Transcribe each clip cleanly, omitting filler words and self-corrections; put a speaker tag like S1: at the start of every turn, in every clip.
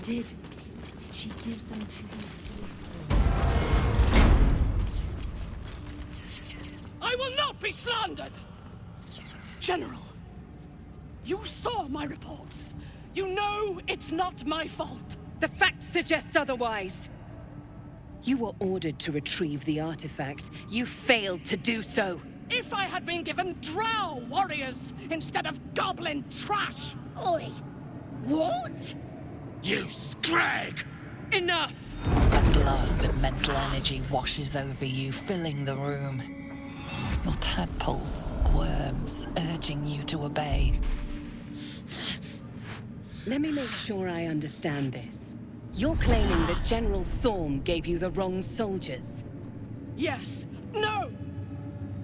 S1: Did. She gives them to you faithfully.
S2: I will not be slandered! General, you saw my reports. You know it's not my fault.
S3: The facts suggest otherwise. You were ordered to retrieve the artifact. You failed to do so.
S2: If I had been given drow warriors instead of goblin trash!
S1: Oi! What?
S2: You scrag!
S3: Enough!
S4: A blast of mental energy washes over you, filling the room. Your tadpole squirms, urging you to obey.
S3: Let me make sure I understand this. You're claiming that General Thorm gave you the wrong soldiers.
S2: Yes. No!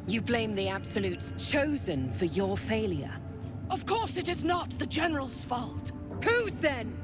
S3: You blame the Absolute's Chosen for your failure.
S2: Of course it is not the General's fault.
S3: Whose then?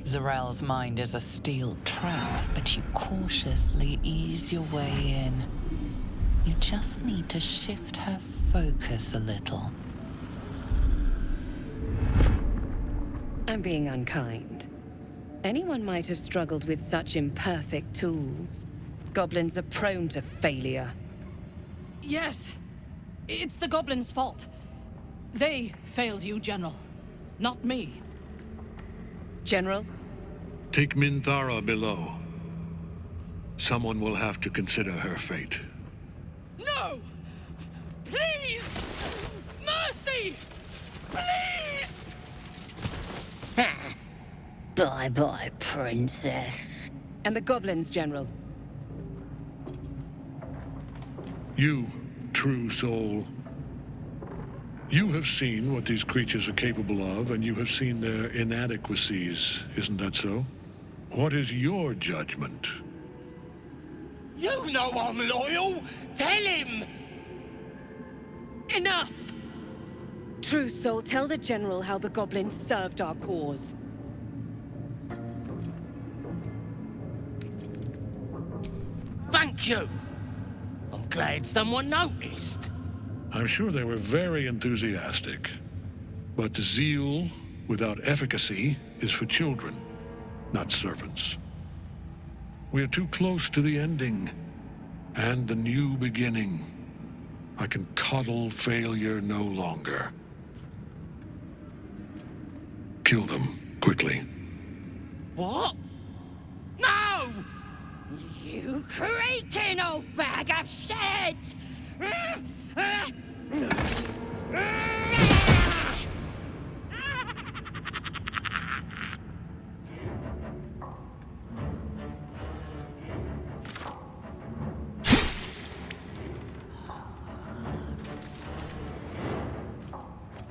S4: Zarel's mind is a steel trap, but you cautiously ease your way in. You just need to shift her focus a little.
S3: I'm being unkind. Anyone might have struggled with such imperfect tools. Goblins are prone to failure.
S2: Yes. It's the goblins' fault. They failed you, General. Not me.
S3: General?
S5: Take Minthara below. Someone will have to consider her fate.
S2: No! Please! Mercy! Please!
S1: Bye-bye, princess.
S3: And the goblins, General.
S5: You, true soul. You have seen what these creatures are capable of, and you have seen their inadequacies, isn't that so? What is your judgment?
S2: You know I'm loyal! Tell him!
S3: Enough! True Soul, tell the General how the goblins served our cause.
S2: Thank you! I'm glad someone noticed.
S5: I'm sure they were very enthusiastic. But zeal without efficacy is for children, not servants. We are too close to the ending, and the new beginning. I can coddle failure no longer. Kill them, quickly.
S2: What? No!
S1: You creaking old bag of shit!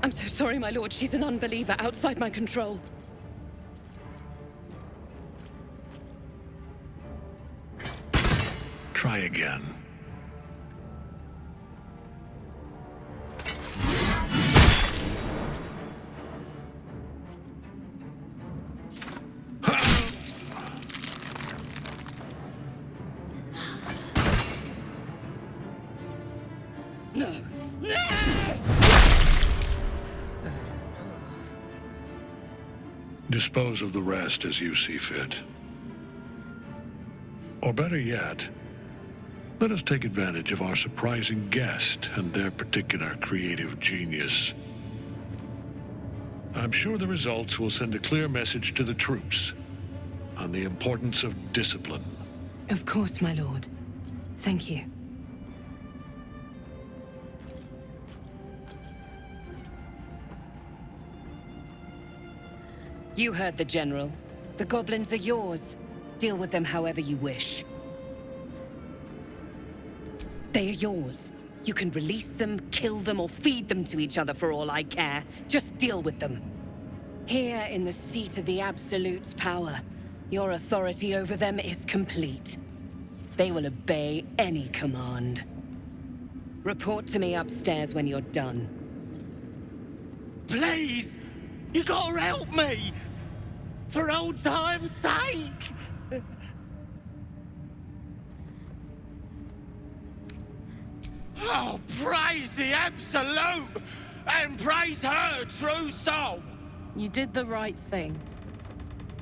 S3: I'm so sorry, my lord. She's an unbeliever outside my control.
S5: Try again.
S2: No! No!
S5: Dispose of the rest as you see fit. Or better yet, let us take advantage of our surprising guest and their particular creative genius. I'm sure the results will send a clear message to the troops on the importance of discipline.
S3: Of course, my lord. Thank you. You heard the General. The goblins are yours. Deal with them however you wish. They are yours. You can release them, kill them, or feed them to each other for all I care. Just deal with them. Here in the seat of the Absolute's power, your authority over them is complete. They will obey any command. Report to me upstairs when you're done.
S6: Please! You gotta help me! For old time's sake! Oh, praise the Absolute! And praise her true soul!
S2: You did the right thing.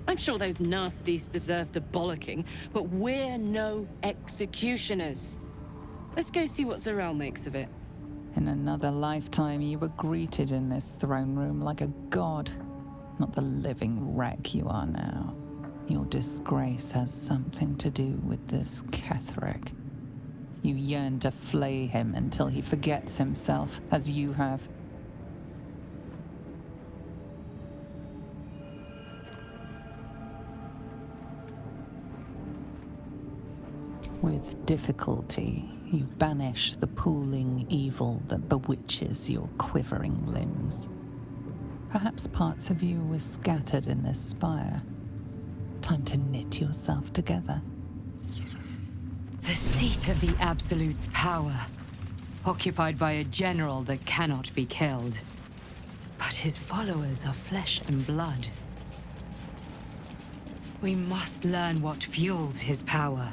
S2: I'm sure those nasties deserved a bollocking, but we're no executioners. Let's go see what Zarel makes of it.
S4: In another lifetime, you were greeted in this throne room like a god, not the living wreck you are now. Your disgrace has something to do with this Ketheric. You yearn to flay him until he forgets himself, as you have. With difficulty, you banish the pooling evil that bewitches your quivering limbs. Perhaps parts of you were scattered in this spire. Time to knit yourself together.
S3: The seat of the Absolute's power, occupied by a general that cannot be killed. But his followers are flesh and blood. We must learn what fuels his power.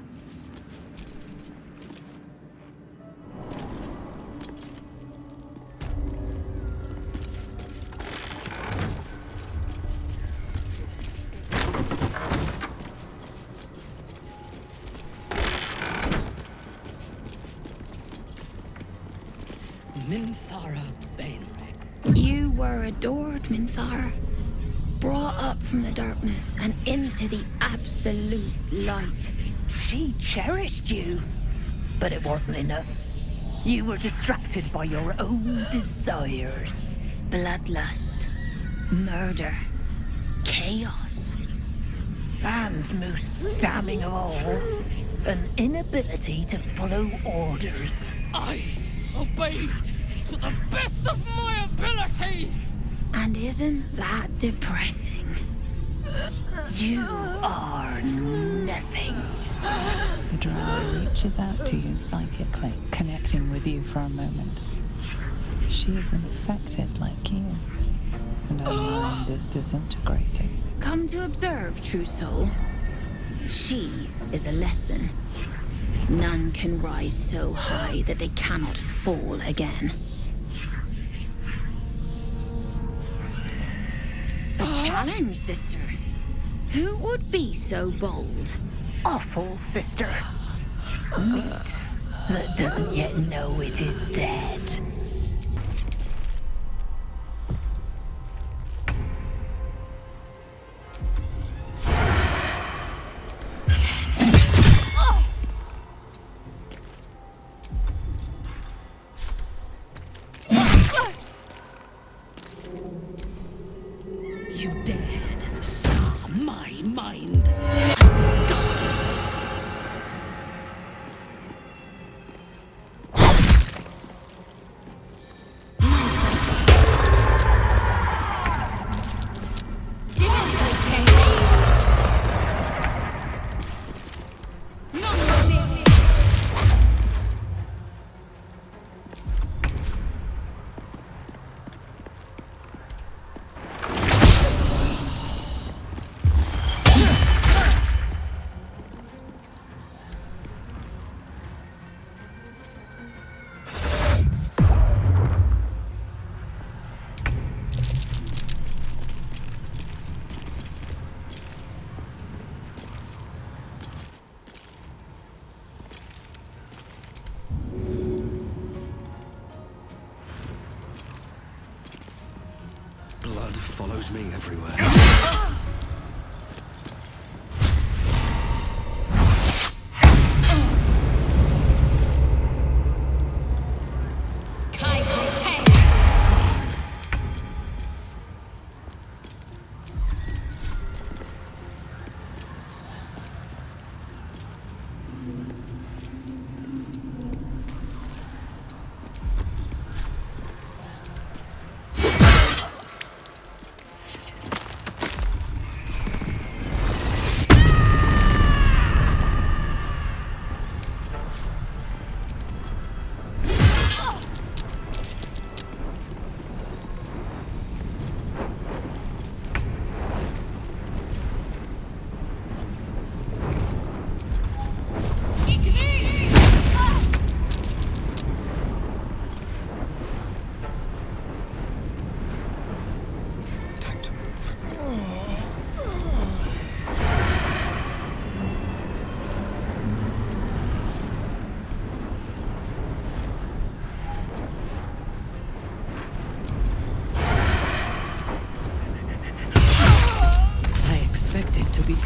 S2: Minthara Bainrick.
S1: You were adored, Minthara. Brought up from the darkness and into the Absolute's light.
S7: She cherished you, but it wasn't enough. You were distracted by your own desires.
S1: Bloodlust. Murder. Chaos.
S7: And most damning of all, an inability to follow orders.
S2: I obeyed to the best of my ability!
S1: And isn't that depressing?
S7: You are nothing.
S4: The drow reaches out to you psychically, connecting with you for a moment. She is infected like you, and her mind is disintegrating.
S1: Come to observe, true soul. She is a lesson. None can rise so high that they cannot fall again. A challenge, sister. Who would be so bold?
S7: Awful sister. Meat that doesn't yet know it is dead.
S2: You dared scar my mind.
S8: Blood follows me everywhere.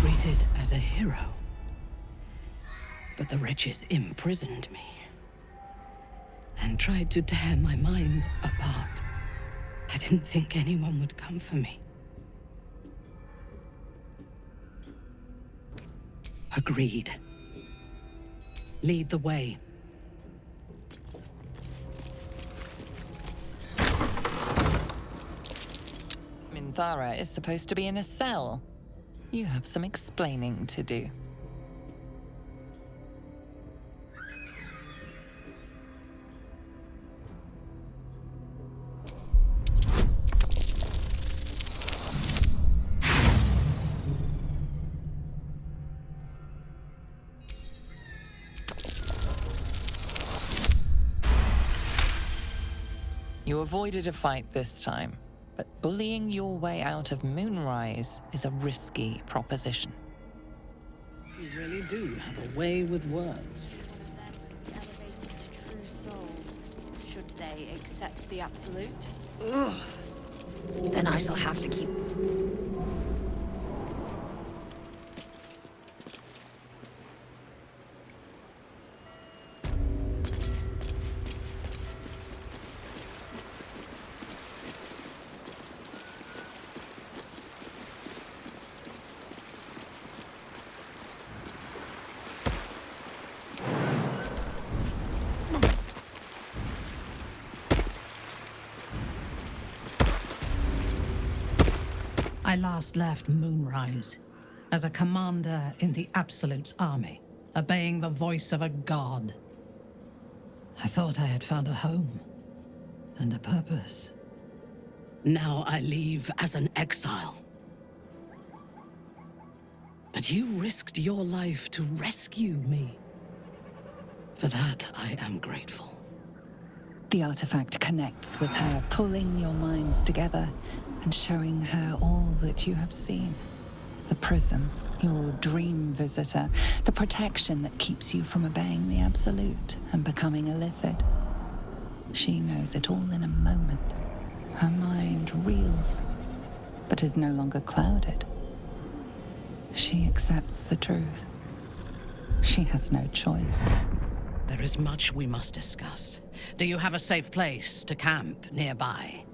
S2: greeted as a hero. But the wretches imprisoned me and tried to tear my mind apart. I didn't think anyone would come for me. Agreed. Lead the way.
S4: Minthara is supposed to be in a cell. You have some explaining to do. You avoided a fight this time, but bullying your way out of Moonrise is a risky proposition.
S2: You really do have a way with words.
S9: Elevated to true soul. Should they accept the absolute?
S7: Ugh. Then I shall have to keep... I last left Moonrise as a commander in the Absolute's army, obeying the voice of a god. I thought I had found a home and a purpose.
S2: Now I leave as an exile. But you risked your life to rescue me. For that, I am grateful.
S4: The artifact connects with her, pulling your minds together and showing her all that you have seen. The prism, your dream visitor, the protection that keeps you from obeying the Absolute and becoming a Lithid. She knows it all in a moment. Her mind reels, but is no longer clouded. She accepts the truth. She has no choice.
S2: There is much we must discuss. Do you have a safe place to camp nearby?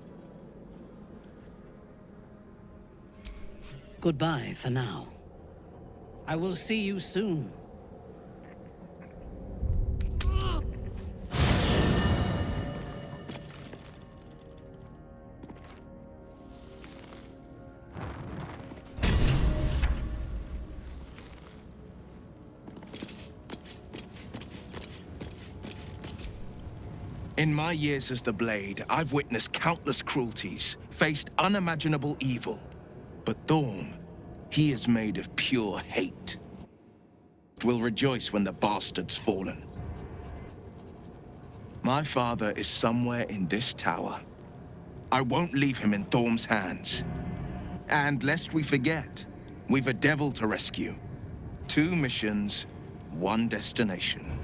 S2: Goodbye for now. I will see you soon.
S10: In my years as the Blade, I've witnessed countless cruelties, faced unimaginable evil. But Thorm, he is made of pure hate. Will rejoice when the bastard's fallen. My father is somewhere in this tower. I won't leave him in Thorm's hands. And lest we forget, we've a devil to rescue. 2 missions, 1 destination.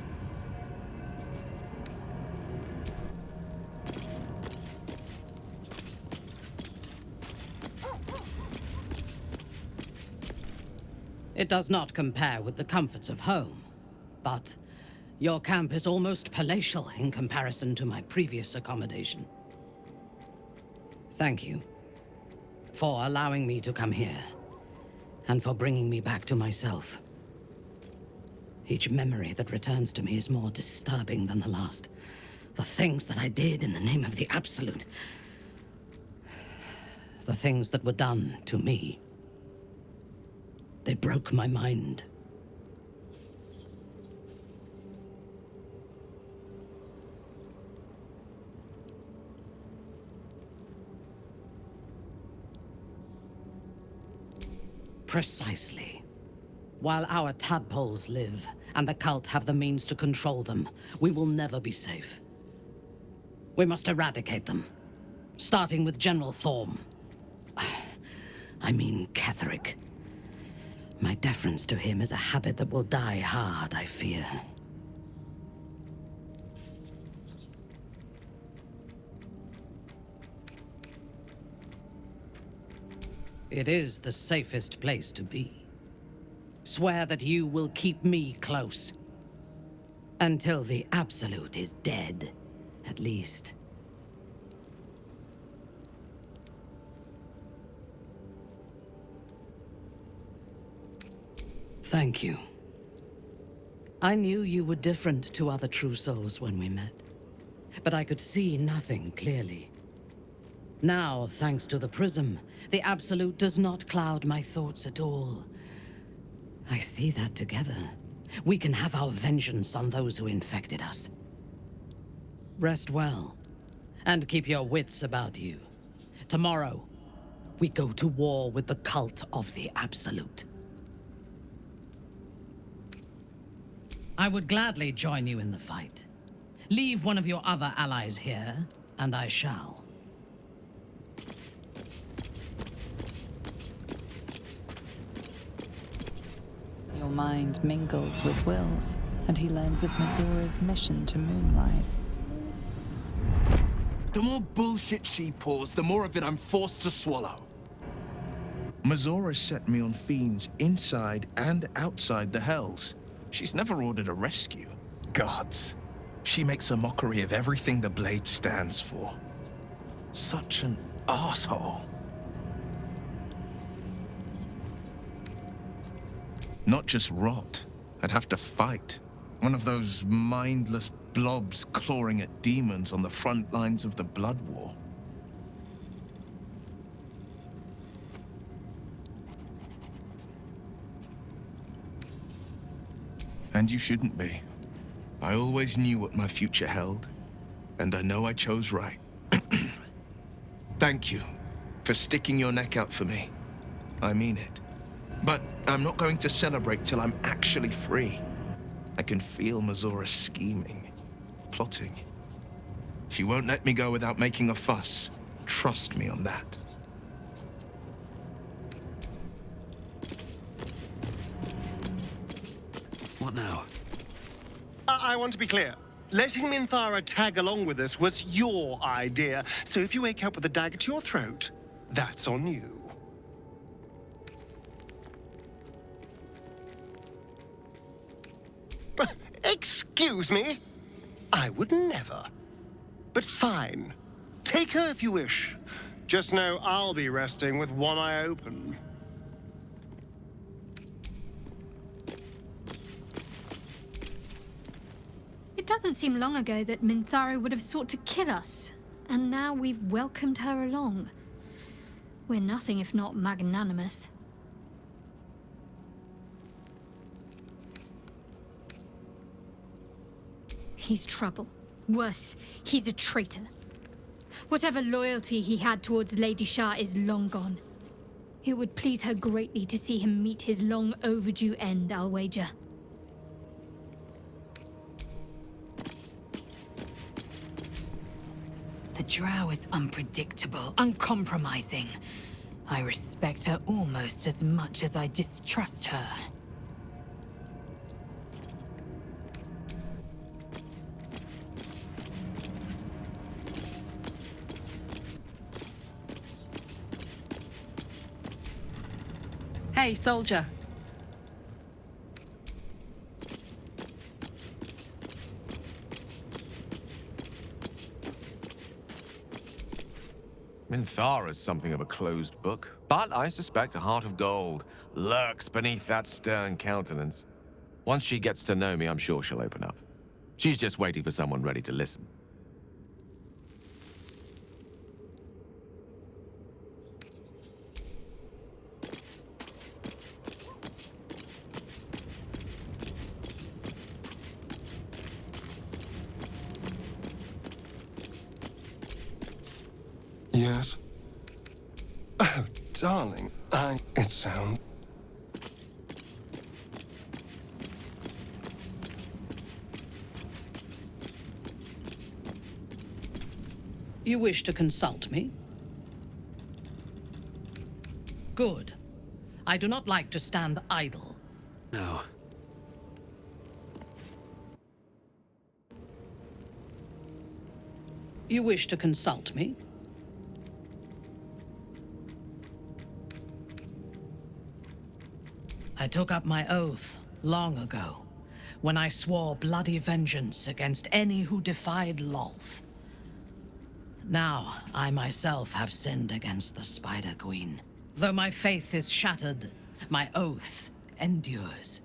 S2: It does not compare with the comforts of home, but your camp is almost palatial in comparison to my previous accommodation. Thank you for allowing me to come here, and for bringing me back to myself. Each memory that returns to me is more disturbing than the last. The things that I did in the name of the Absolute. The things that were done to me. They broke my mind. Precisely. While our tadpoles live, and the cult have the means to control them, we will never be safe. We must eradicate them, starting with General Thorm. I mean Ketheric. My deference to him is a habit that will die hard, I fear. It is the safest place to be. Swear that you will keep me close. Until the Absolute is dead, at least. Thank you. I knew you were different to other true souls when we met, but I could see nothing clearly. Now, thanks to the prism, the Absolute does not cloud my thoughts at all. I see that together, we can have our vengeance on those who infected us. Rest well, and keep your wits about you. Tomorrow, we go to war with the cult of the Absolute. I would gladly join you in the fight. Leave one of your other allies here, and I shall.
S4: Your mind mingles with Will's, and he learns of Minthara's mission to Moonrise.
S10: The more bullshit she pours, the more of it I'm forced to swallow. Minthara set me on fiends inside and outside the Hells. She's never ordered a rescue. Gods. She makes a mockery of everything the Blade stands for. Such an asshole. Not just rot. I'd have to fight. One of those mindless blobs clawing at demons on the front lines of the Blood War. And you shouldn't be. I always knew what my future held, and I know I chose right. Thank you for sticking your neck out for me. I mean it. But I'm not going to celebrate till I'm actually free. I can feel Minthara scheming, plotting. She won't let me go without making a fuss. Trust me on that.
S8: What now?
S6: I want to be clear. Letting Minthara tag along with us was your idea, so if you wake up with a dagger to your throat, that's on you. Excuse me? I would never. But fine. Take her if you wish. Just know I'll be resting with one eye open.
S11: It doesn't seem long ago that Minthara would have sought to kill us, and now we've welcomed her along. We're nothing if not magnanimous. He's trouble. Worse, he's a traitor. Whatever loyalty he had towards Lady Shah is long gone. It would please her greatly to see him meet his long overdue end, I'll wager.
S12: The Drow is unpredictable, uncompromising. I respect her almost as much as I distrust her.
S3: Hey, soldier.
S13: Minthara's something of a closed book, but I suspect a heart of gold lurks beneath that stern countenance. Once she gets to know me, I'm sure she'll open up. She's just waiting for someone ready to listen.
S6: Yes? Oh, darling, it sounds...
S2: You wish to consult me? Good. I do not like to stand idle.
S8: No.
S2: You wish to consult me? I took up my oath long ago, when I swore bloody vengeance against any who defied Lolth. Now, I myself have sinned against the Spider Queen. Though my faith is shattered, my oath endures.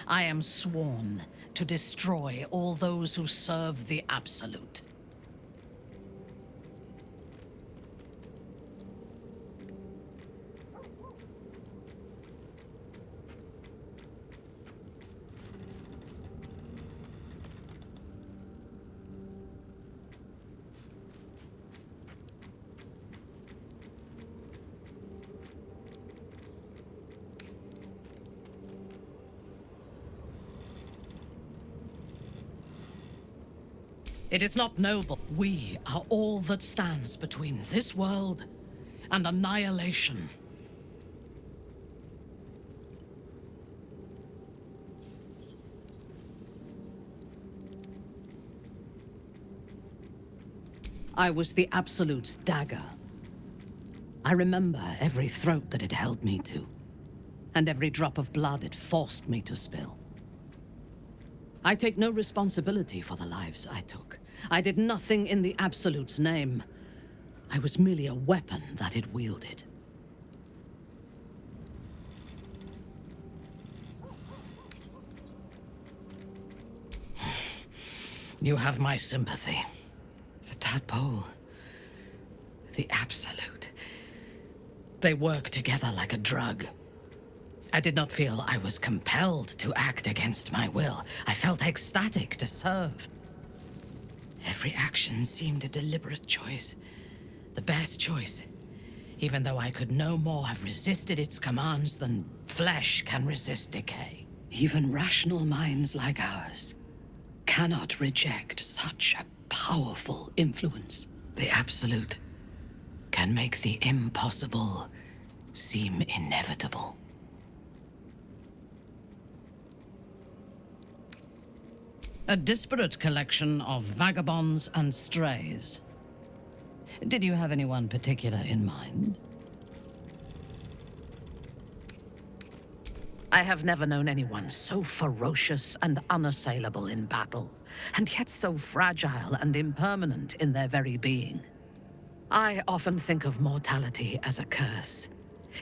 S2: I am sworn to destroy all those who serve the Absolute. It is not noble. We are all that stands between this world and annihilation. I was the Absolute's dagger. I remember every throat that it held me to, and every drop of blood it forced me to spill. I take no responsibility for the lives I took. I did nothing in the Absolute's name. I was merely a weapon that it wielded. You have my sympathy. The tadpole, the Absolute. They work together like a drug. I did not feel I was compelled to act against my will. I felt ecstatic to serve. Every action seemed a deliberate choice. The best choice. Even though I could no more have resisted its commands than flesh can resist decay. Even rational minds like ours cannot reject such a powerful influence. The Absolute can make the impossible seem inevitable. A disparate collection of vagabonds and strays. Did you have anyone particular in mind? I have never known anyone so ferocious and unassailable in battle, and yet so fragile and impermanent in their very being. I often think of mortality as a curse.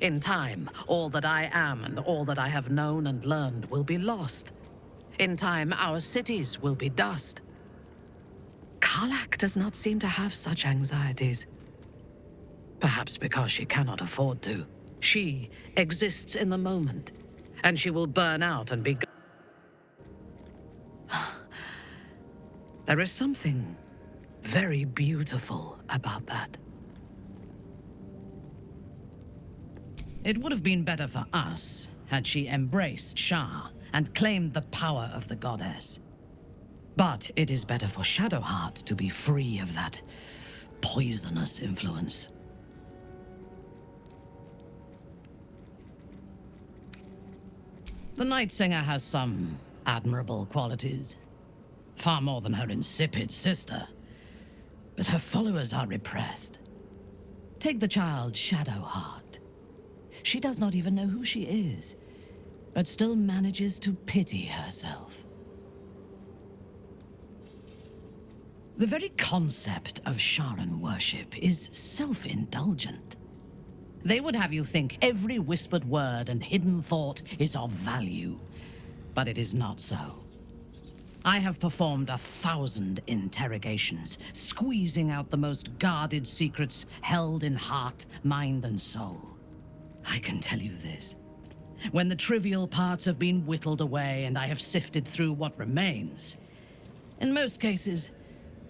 S2: In time, all that I am and all that I have known and learned will be lost. In time, our cities will be dust. Karlach does not seem to have such anxieties. Perhaps because she cannot afford to. She exists in the moment, and she will burn out and be gone. There is something very beautiful about that. It would have been better for us had she embraced Shah and claimed the power of the goddess. But it is better for Shadowheart to be free of that poisonous influence. The Night Singer has some admirable qualities. Far more than her insipid sister. But her followers are repressed. Take the child Shadowheart. She does not even know who she is, but still manages to pity herself. The very concept of Sharan worship is self-indulgent. They would have you think every whispered word and hidden thought is of value, but it is not so. I have performed 1,000 interrogations, squeezing out the most guarded secrets held in heart, mind, and soul. I can tell you this. When the trivial parts have been whittled away and I have sifted through what remains, in most cases,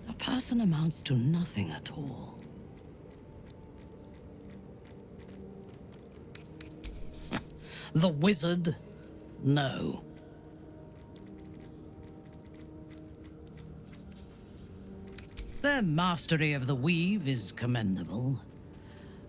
S2: a person amounts to nothing at all. The wizard? No. Their mastery of the weave is commendable,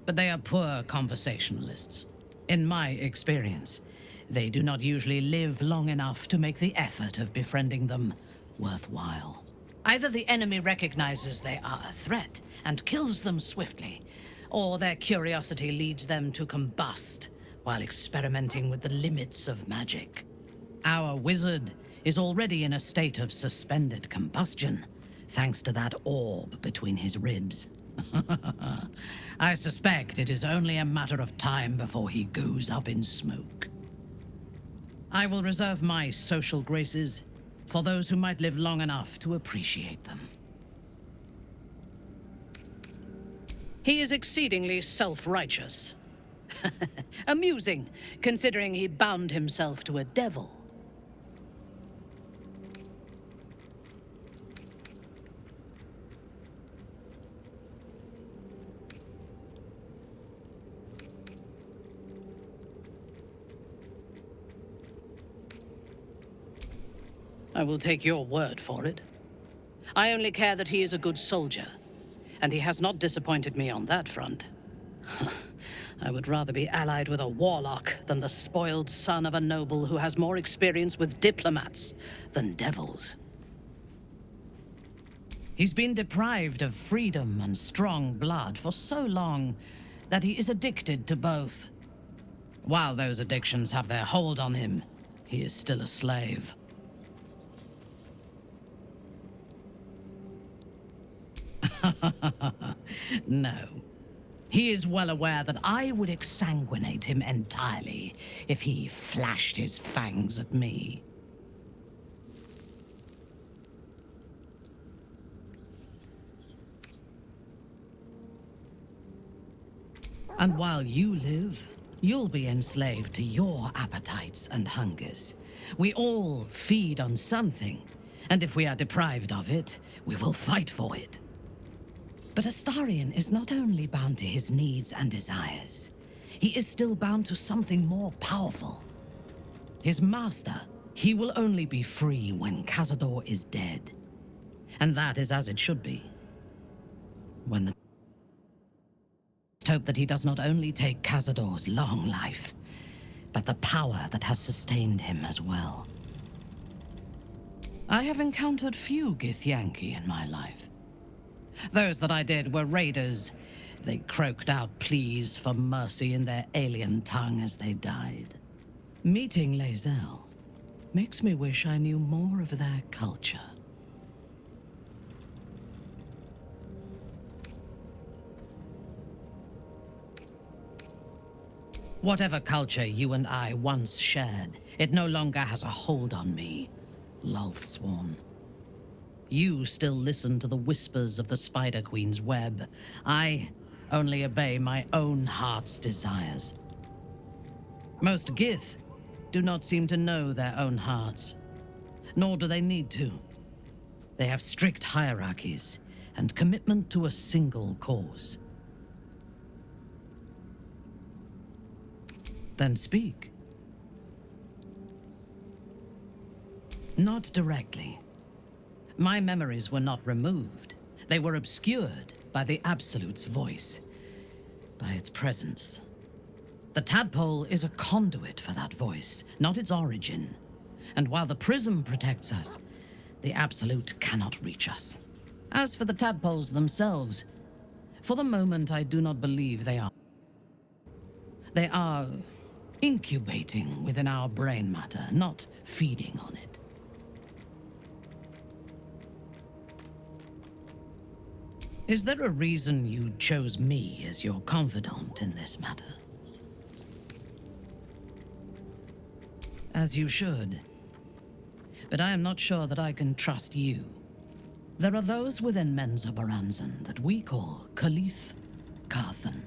S2: but they are poor conversationalists. In my experience, they do not usually live long enough to make the effort of befriending them worthwhile. Either the enemy recognizes they are a threat and kills them swiftly, or their curiosity leads them to combust while experimenting with the limits of magic. Our wizard is already in a state of suspended combustion, thanks to that orb between his ribs. I suspect it is only a matter of time before he goes up in smoke. I will reserve my social graces for those who might live long enough to appreciate them. He is exceedingly self-righteous. Amusing, considering he bound himself to a devil. I will take your word for it. I only care that he is a good soldier, and he has not disappointed me on that front. I would rather be allied with a warlock than the spoiled son of a noble who has more experience with diplomats than devils. He's been deprived of freedom and strong blood for so long that he is addicted to both. While those addictions have their hold on him, he is still a slave. No. He is well aware that I would exsanguinate him entirely if he flashed his fangs at me. And while you live, you'll be enslaved to your appetites and hungers. We all feed on something, and if we are deprived of it, we will fight for it. But Astarion is not only bound to his needs and desires, he is still bound to something more powerful. His master, he will only be free when Cazador is dead. And that is as it should be. When the... hope that he does not only take Cazador's long life, but the power that has sustained him as well. I have encountered few Githyanki in my life. Those that I did were raiders. They croaked out pleas for mercy in their alien tongue as they died. Meeting Lae'zel makes me wish I knew more of their culture. Whatever culture you and I once shared, it no longer has a hold on me, Lothsworn. You still listen to the whispers of the Spider Queen's web. I only obey my own heart's desires. Most Gith do not seem to know their own hearts, nor do they need to. They have strict hierarchies and commitment to a single cause. Then speak. Not directly. My memories were not removed. They were obscured by the Absolute's voice, by its presence. The tadpole is a conduit for that voice, not its origin. And while the prism protects us, the Absolute cannot reach us. As for the tadpoles themselves, for the moment I do not believe they are. They are incubating within our brain matter, not feeding on it. Is there a reason you chose me as your confidant in this matter? As you should. But I am not sure that I can trust you. There are those within Menzoberranzan that we call Khalith Carthan.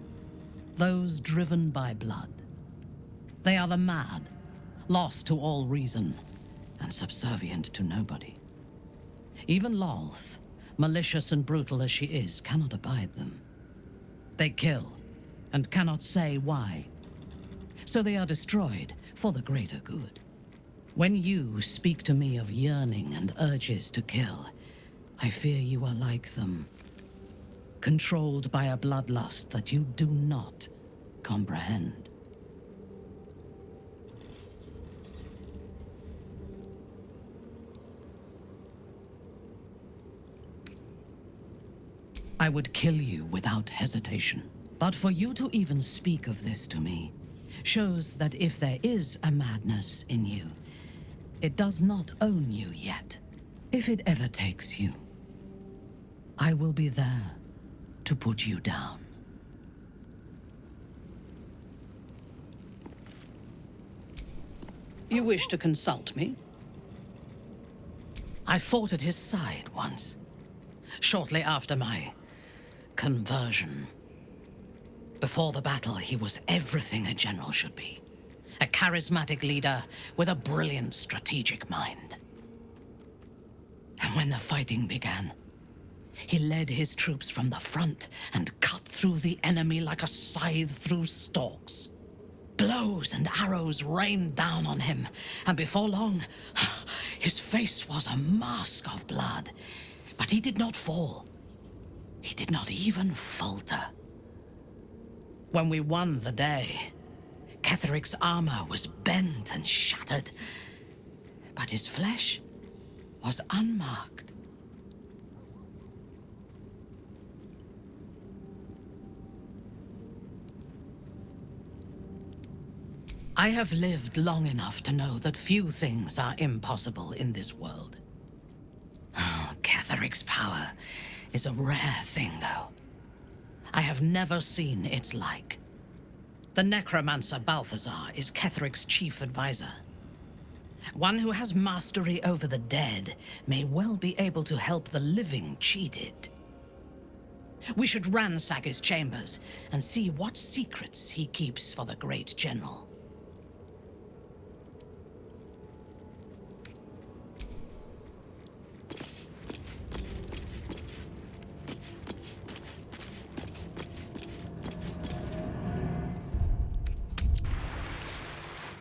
S2: Those driven by blood. They are the mad, lost to all reason, and subservient to nobody. Even Lolth, malicious and brutal as she is, cannot abide them. They kill, and cannot say why. So they are destroyed for the greater good. When you speak to me of yearning and urges to kill, I fear you are like them, controlled by a bloodlust that you do not comprehend. I would kill you without hesitation. But for you to even speak of this to me,
S7: shows that if there is a madness in you, it does not own you yet. If it ever takes you, I will be there to put you down.
S2: You wish to consult me? I fought at his side once, shortly after my conversion. Before the battle, he was everything a general should be. A charismatic leader with a brilliant strategic mind. And when the fighting began, he led his troops from the front and cut through the enemy like a scythe through stalks. Blows and arrows rained down on him, and before long, his face was a mask of blood. But he did not fall. He did not even falter. When we won the day, Ketheric's armor was bent and shattered, but his flesh was unmarked. I have lived long enough to know that few things are impossible in this world. Oh, Ketheric's power is a rare thing, though. I have never seen its like. The necromancer Balthazar is Ketheric's chief advisor. One who has mastery over the dead may well be able to help the living cheat it. We should ransack his chambers and see what secrets he keeps for the great general.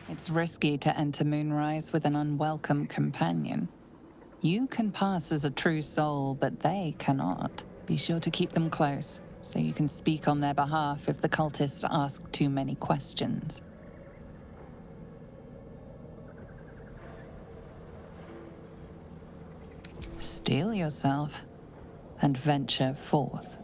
S4: It's risky to enter Moonrise with an unwelcome companion. You can pass as a true soul, but they cannot. Be sure to keep them close, so you can speak on their behalf if the cultists ask too many questions. Steel yourself and venture forth.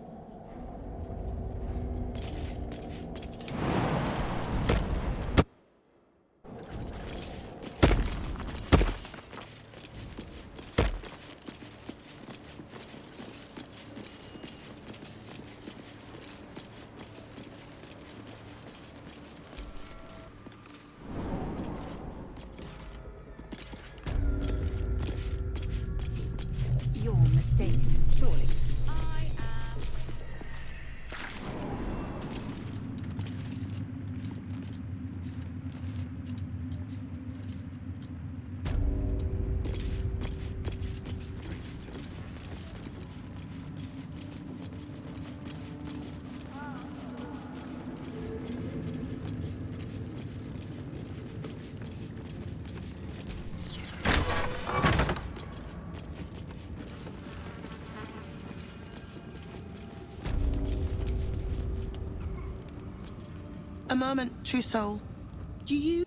S1: You're mistaken, surely.
S9: I am.
S14: A moment, true soul. You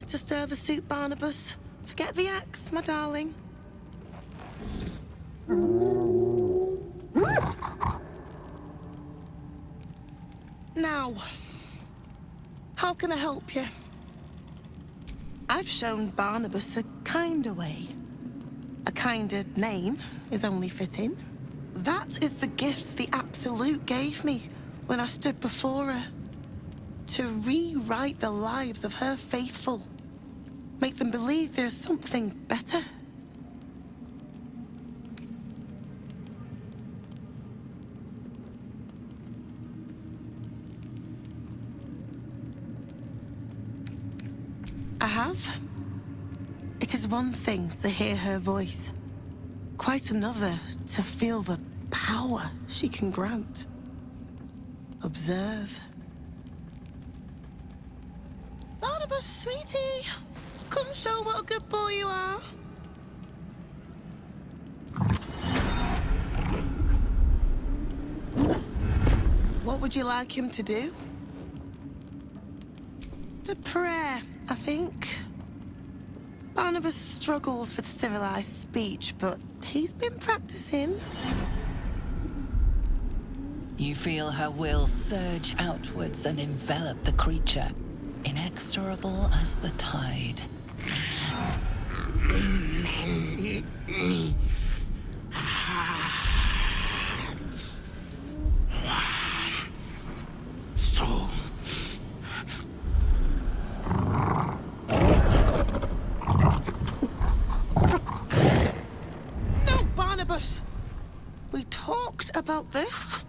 S14: to stir the soup, Barnabas. Forget the axe, my darling. Now, how can I help you? I've shown Barnabas a kinder way. A kinder name is only fitting. That is the gift the Absolute gave me when I stood before her. To rewrite the lives of her faithful. Make them believe there's something better. I have. It is one thing to hear her voice. Quite another to feel the power she can grant. Observe. Barnabas, sweetie, come show what a good boy you are. What would you like him to do? The prayer, I think. Barnabas struggles with civilized speech, but he's been practicing.
S4: You feel her will surge outwards and envelop the creature. inexorable as the tide.
S15: Many hearts, one soul.
S14: No, Barnabas! We talked about this.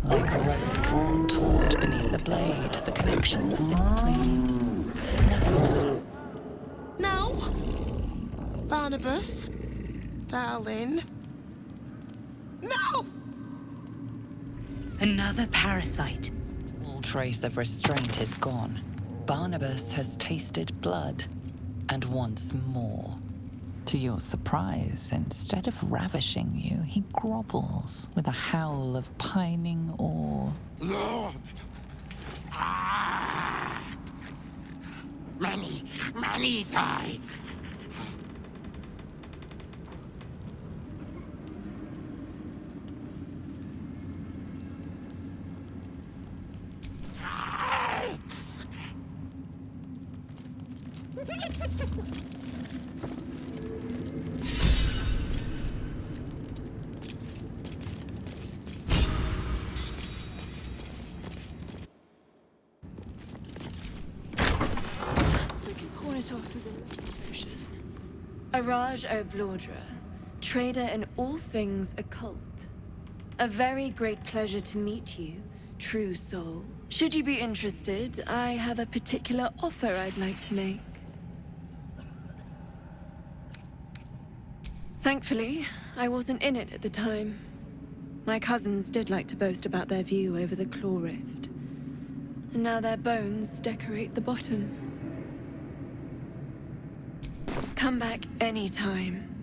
S4: Like a rope taut beneath the blade, the connection simply snaps.
S14: No! Barnabas, darling. No!
S3: Another parasite.
S4: All trace of restraint is gone. Barnabas has tasted blood, and wants more. To your surprise, instead of ravishing you, he grovels with a howl of pining awe.
S15: Lord! Many die.
S16: Araj O'Blordra, trader in all things occult. A very great pleasure to meet you, true soul. Should you be interested, I have a particular offer I'd like to make. Thankfully, I wasn't in it at the time. My cousins did like to boast about their view over the Claw Rift. And now their bones decorate the bottom. Come back anytime.